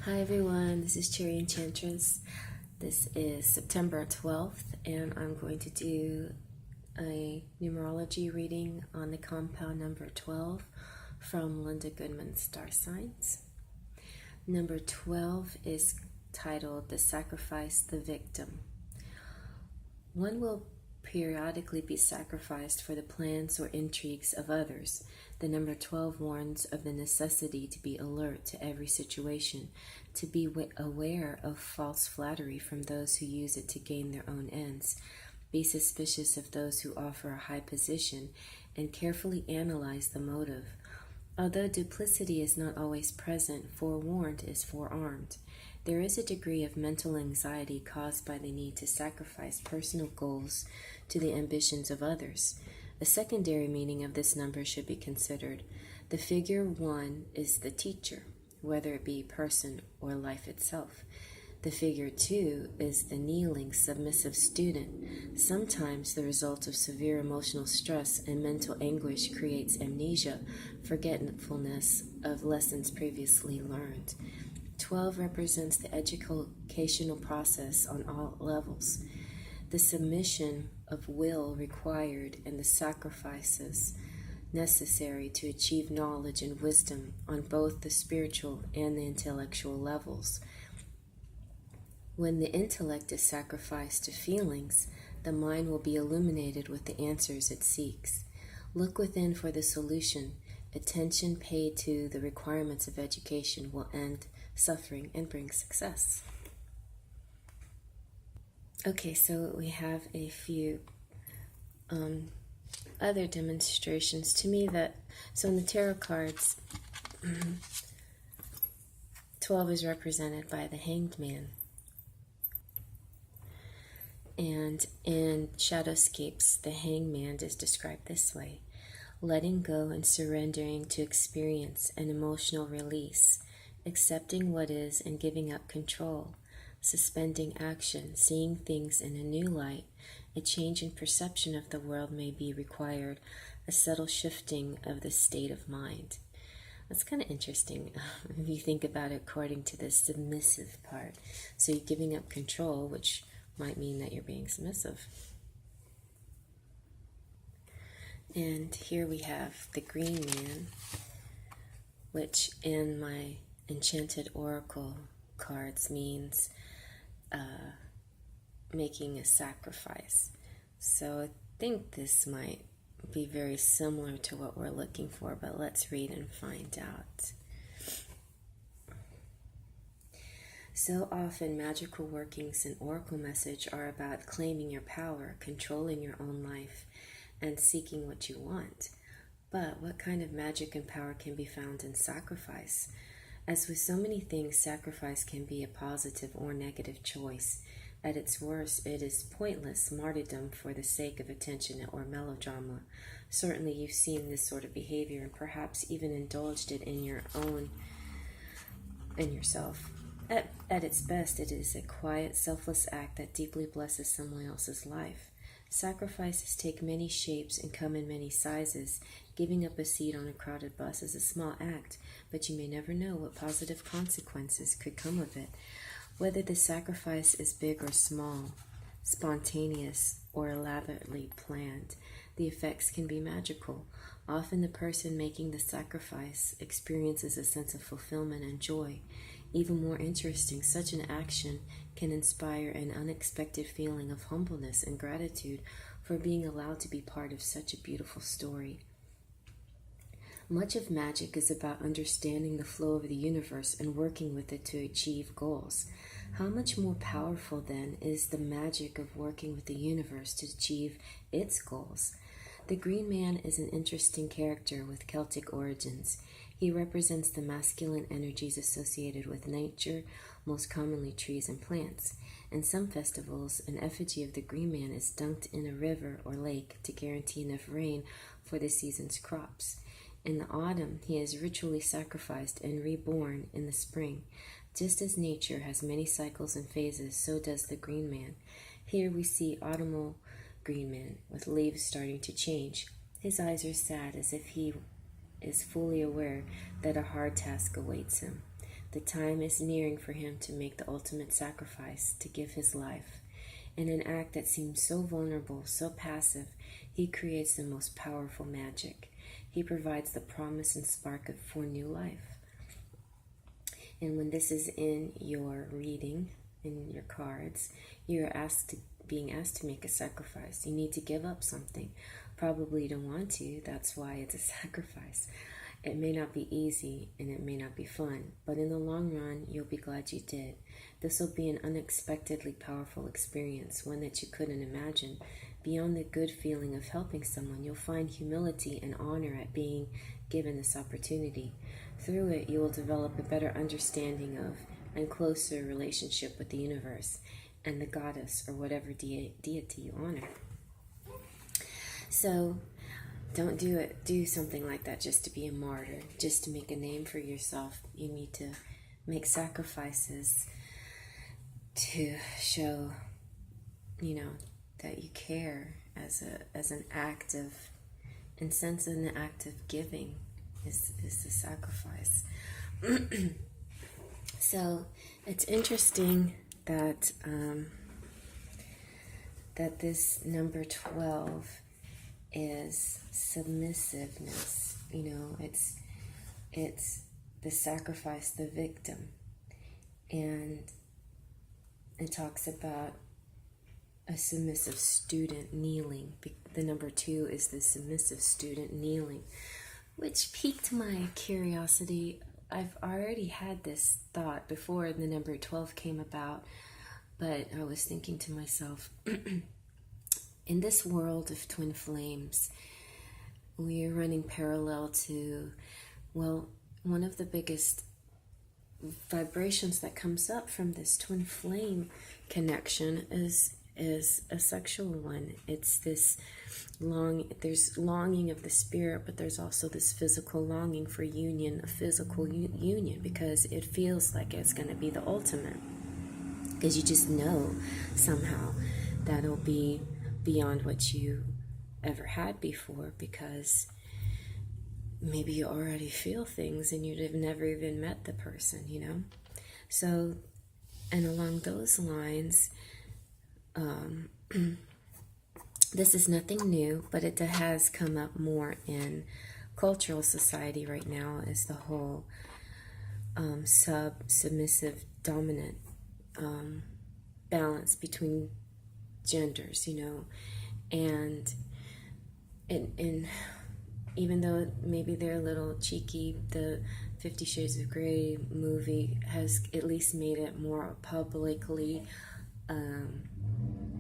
Hi everyone, this is Cherry Enchantress. This is September 12th, and I'm going to do a numerology reading on the compound number 12 from Linda Goodman's Star Signs. Number 12 is titled The Sacrifice, the Victim. One will periodically be sacrificed for the plans or intrigues of others. The number 12 warns of the necessity to be alert to every situation, to be aware of false flattery from those who use it to gain their own ends, be suspicious of those who offer a high position, and carefully analyze the motive. Although duplicity is not always present, forewarned is forearmed. There is a degree of mental anxiety caused by the need to sacrifice personal goals to the ambitions of others. A secondary meaning of this number should be considered. The figure 1 is the teacher, whether it be person or life itself. The figure 2 is the kneeling, submissive student. Sometimes the result of severe emotional stress and mental anguish creates amnesia, forgetfulness of lessons previously learned. 12 represents the educational process on all levels, the submission of will required and the sacrifices necessary to achieve knowledge and wisdom on both the spiritual and the intellectual levels. When the intellect is sacrificed to feelings, the mind will be illuminated with the answers it seeks. Look within for the solution. Attention paid to the requirements of education will end suffering and bring success. Okay, so we have a few other demonstrations to me so in the tarot cards, 12 is represented by the Hanged Man. And in Shadowscapes, the Hanged Man is described this way: letting go and surrendering to experience an emotional release, accepting what is and giving up control, suspending action, seeing things in a new light. A change in perception of the world may be required, a subtle shifting of the state of mind. That's kind of interesting if you think about it according to the submissive part. So you're giving up control, which might mean that you're being submissive. And here we have the Green Man, which in my Enchanted Oracle cards means making a sacrifice. So I think this might be very similar to what we're looking for, but let's read and find out. So often, magical workings in Oracle message are about claiming your power, controlling your own life, and seeking what you want. But what kind of magic and power can be found in sacrifice? As with so many things, sacrifice can be a positive or negative choice. At its worst, it is pointless martyrdom for the sake of attention or melodrama. Certainly you've seen this sort of behavior and perhaps even indulged it in yourself. At its best, it is a quiet, selfless act that deeply blesses someone else's life. Sacrifices take many shapes and come in many sizes. Giving up a seat on a crowded bus is a small act, but you may never know what positive consequences could come of it. Whether the sacrifice is big or small, spontaneous or elaborately planned, the effects can be magical. Often the person making the sacrifice experiences a sense of fulfillment and joy. Even more interesting, such an action can inspire an unexpected feeling of humbleness and gratitude for being allowed to be part of such a beautiful story. Much of magic is about understanding the flow of the universe and working with it to achieve goals. How much more powerful, then, is the magic of working with the universe to achieve its goals? The Green Man is an interesting character with Celtic origins. He represents the masculine energies associated with nature, most commonly trees and plants. In some festivals, an effigy of the Green Man is dunked in a river or lake to guarantee enough rain for the season's crops. In the autumn, he is ritually sacrificed and reborn in the spring. Just as nature has many cycles and phases, so does the Green Man. Here we see autumnal Green Man with leaves starting to change. His eyes are sad, as if he is fully aware that a hard task awaits him. The time is nearing for him to make the ultimate sacrifice, to give his life. In an act that seems so vulnerable, so passive, he creates the most powerful magic. He provides the promise and spark for new life. And when this is in your reading, in your cards, you're being asked to make a sacrifice. You need to give up something. Probably you don't want to. That's why it's a sacrifice. It may not be easy and it may not be fun, but in the long run, you'll be glad you did. This will be an unexpectedly powerful experience, one that you couldn't imagine. Beyond the good feeling of helping someone, you'll find humility and honor at being given this opportunity. Through it, you will develop a better understanding of and closer relationship with the universe and the goddess or whatever deity you honor. So, don't do something like that just to be a martyr, just to make a name for yourself. You need to make sacrifices to show, that you care as an act of, in sense, an act of giving is the sacrifice. So it's interesting that that this number 12 is submissiveness. It's the sacrifice, the victim. And it talks about a submissive student kneeling. The number 2 is the submissive student kneeling, which piqued my curiosity. I've already had this thought before the number 12 came about, but I was thinking to myself, in this world of twin flames, we are running parallel to, one of the biggest vibrations that comes up from this twin flame connection is a sexual one. It's this there's longing of the spirit, but there's also this physical longing for union, a physical union, because it feels like it's going to be the ultimate. Because you just know somehow that'll be beyond what you ever had before, because maybe you already feel things and you'd have never even met the person, So, and along those lines, this is nothing new, but it has come up more in cultural society right now, is the whole submissive, dominant balance between genders, and even though maybe they're a little cheeky, the 50 Shades of Grey movie has at least made it more publicly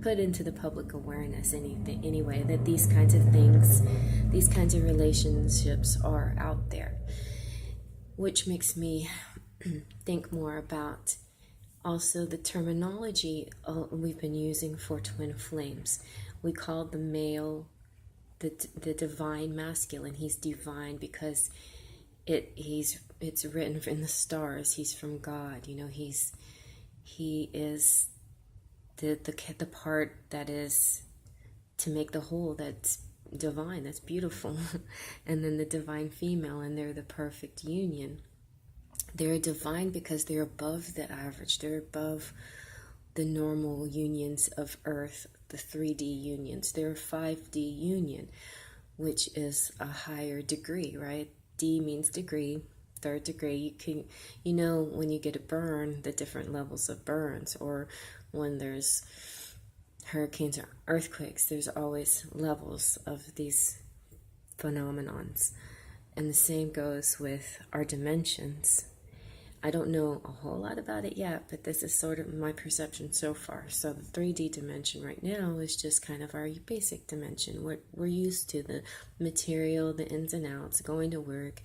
put into the public awareness anyway, that these kinds of things, these kinds of relationships are out there, which makes me think more about also the terminology we've been using for twin flames. We call the male the divine masculine. He's divine because it's written in the stars. He's from God. He is the part that is to make the whole, that's divine, that's beautiful. And then the divine female, and they're the perfect union. They're divine because they're above the average. They're above the normal unions of Earth, the 3D unions. They're a 5D union, which is a higher degree, right? D means degree, 3rd degree. You can, when you get a burn, the different levels of burns, or when there's hurricanes or earthquakes, there's always levels of these phenomenons. And the same goes with our dimensions. I don't know a whole lot about it yet, but this is sort of my perception so far. So the 3D dimension right now is just kind of our basic dimension. We're used to the material, the ins and outs, going to work,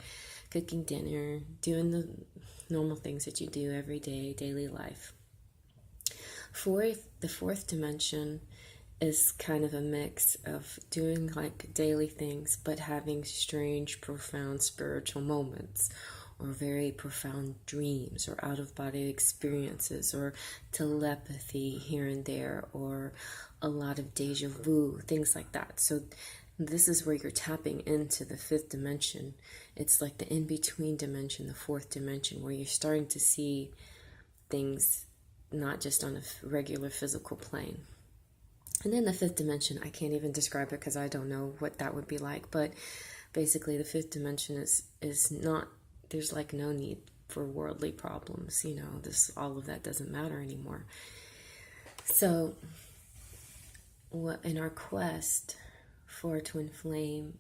cooking dinner, doing the normal things that you do every day, daily life. The fourth dimension is kind of a mix of doing like daily things, but having strange, profound spiritual moments, or very profound dreams, or out-of-body experiences, or telepathy here and there, or a lot of deja vu, things like that. So This is where you're tapping into the fifth dimension. It's like the in-between dimension, the fourth dimension, where you're starting to see things not just on a regular physical plane. And then the fifth dimension, I can't even describe it because I don't know what that would be like. But basically, the fifth dimension is not, there's like no need for worldly problems. All of that doesn't matter anymore. So, in our quest for twin flame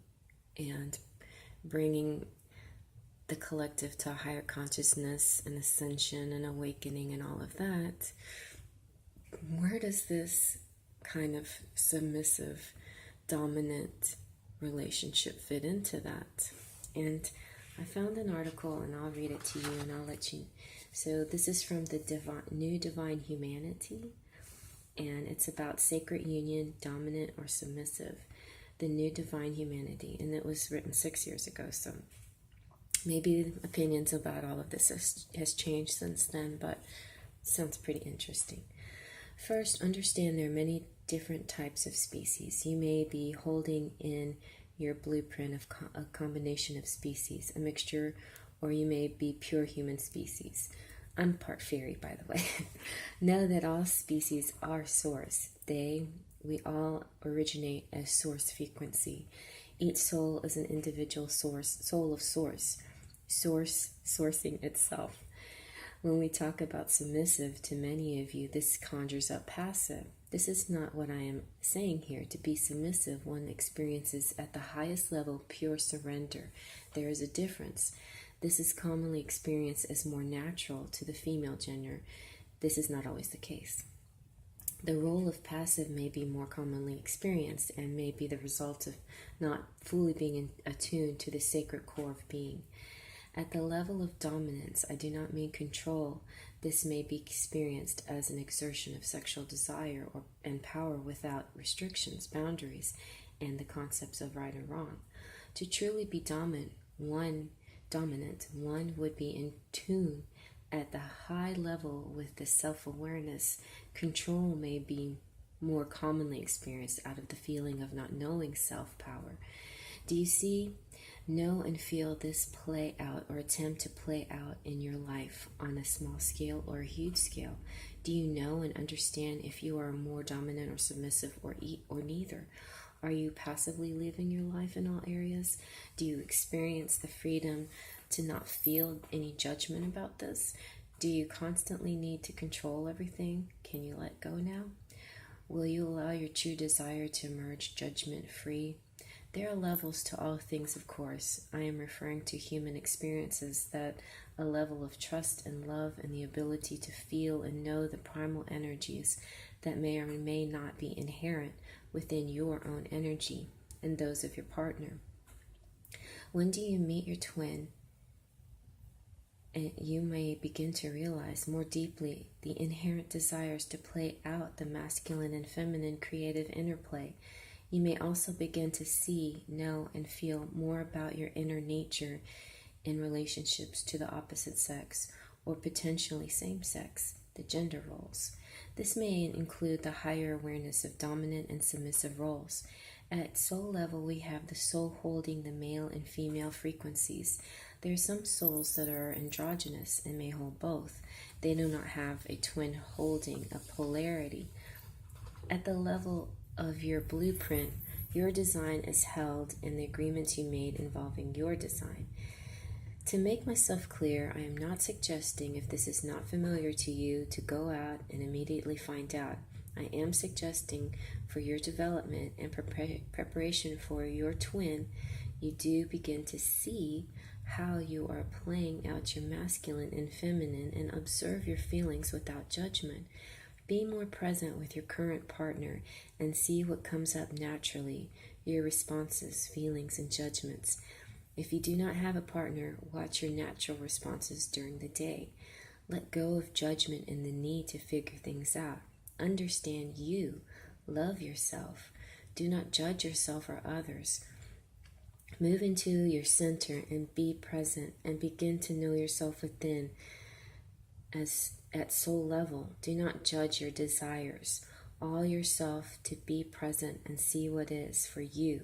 and bringing the collective to a higher consciousness and ascension and awakening and all of that, where does this kind of submissive, dominant relationship fit into that? And I found an article, and I'll read it to you, and I'll let you. So this is from the New Divine Humanity, and it's about sacred union, dominant or submissive. The New Divine Humanity, and it was written 6 years ago, so maybe opinions about all of this has changed since then, but it sounds pretty interesting. First, understand there are many different types of species. You may be holding in your blueprint of a combination of species, a mixture, or you may be pure human species. I'm part fairy, by the way. Know that all species are source. We all originate as source frequency. Each soul is an individual soul of source sourcing itself. When we talk about submissive, to many of you, this conjures up passive. This is not what I am saying here. To be submissive, one experiences at the highest level pure surrender. There is a difference. This is commonly experienced as more natural to the female gender. This is not always the case. The role of passive may be more commonly experienced and may be the result of not fully being attuned to the sacred core of being. At the level of dominance, I do not mean control. This may be experienced as an exertion of sexual desire and power without restrictions, boundaries, and the concepts of right and wrong. To truly be dominant, one would be in tune at the high level with the self-awareness. Control may be more commonly experienced out of the feeling of not knowing self-power. Do you see, know, and feel this play out or attempt to play out in your life on a small scale or a huge scale? Do you know and understand if you are more dominant or submissive or neither? Are you passively living your life in all areas? Do you experience the freedom to not feel any judgment about this? Do you constantly need to control everything? Can you let go now? Will you allow your true desire to emerge judgment-free? There are levels to all things, of course. I am referring to human experiences, that a level of trust and love and the ability to feel and know the primal energies that may or may not be inherent within your own energy and those of your partner. When do you meet your twin? And you may begin to realize more deeply the inherent desires to play out the masculine and feminine creative interplay. You may also begin to see, know, and feel more about your inner nature in relationships to the opposite sex or potentially same sex, the gender roles. This may include the higher awareness of dominant and submissive roles. At soul level, we have the soul holding the male and female frequencies. There are some souls that are androgynous and may hold both. They do not have a twin holding a polarity. At the level of your blueprint, your design is held in the agreements you made involving your design. To make myself clear, I am not suggesting, if this is not familiar to you, to go out and immediately find out. I am suggesting for your development and preparation for your twin, you do begin to see how you are playing out your masculine and feminine and observe your feelings without judgment. Be more present with your current partner and see what comes up naturally, your responses, feelings, and judgments. If you do not have a partner, watch your natural responses during the day. Let go of judgment and the need to figure things out. Understand you. Love yourself. Do not judge yourself or others. Move into your center and be present and begin to know yourself within as at soul level. Do not judge your desires. All yourself to be present and see what is for you.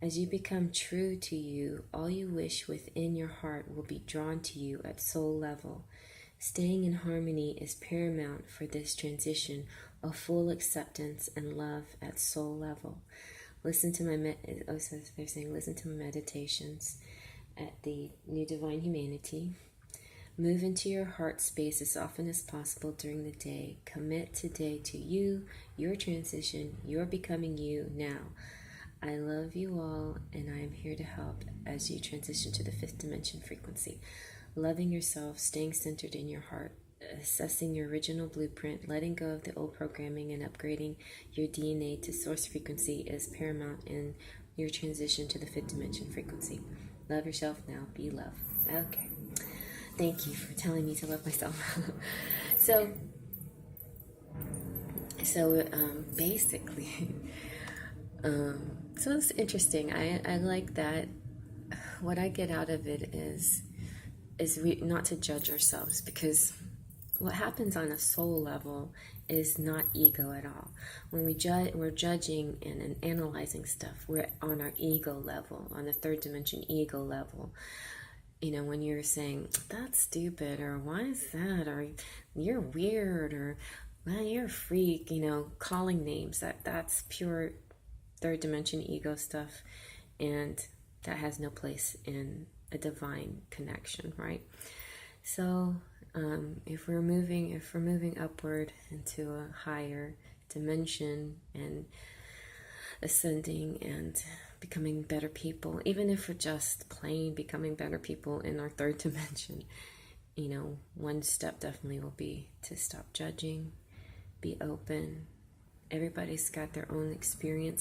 As you become true to you, all you wish within your heart will be drawn to you at soul level. Staying in harmony is paramount for this transition of full acceptance and love at soul level. Listen to my so they're saying listen to my meditations at the New Divine Humanity. Move into your heart space as often as possible during the day. Commit today to you, your transition, your becoming you now. I love you all, and I am here to help as you transition to the 5th dimension frequency. Loving yourself, staying centered in your heart, assessing your original blueprint, letting go of the old programming, and upgrading your DNA to source frequency is paramount in your transition to the 5th dimension frequency. Love yourself now. Be love. Okay. Thank you for telling me to love myself. So basically, so it's interesting. I like that. What I get out of it is not to judge ourselves, because what happens on a soul level is not ego at all. When we're judging and analyzing stuff, we're on our ego level, on the 3rd dimension ego level. When you're saying, that's stupid, or why is that, or you're weird, or well, you're a freak, calling names, that's pure 3rd dimension ego stuff, and that has no place in a divine connection, right? So if we're moving upward into a higher dimension and ascending and becoming better people, even if we're just plain becoming better people in our 3rd dimension, one step definitely will be to stop judging, be open. Everybody's got their own experience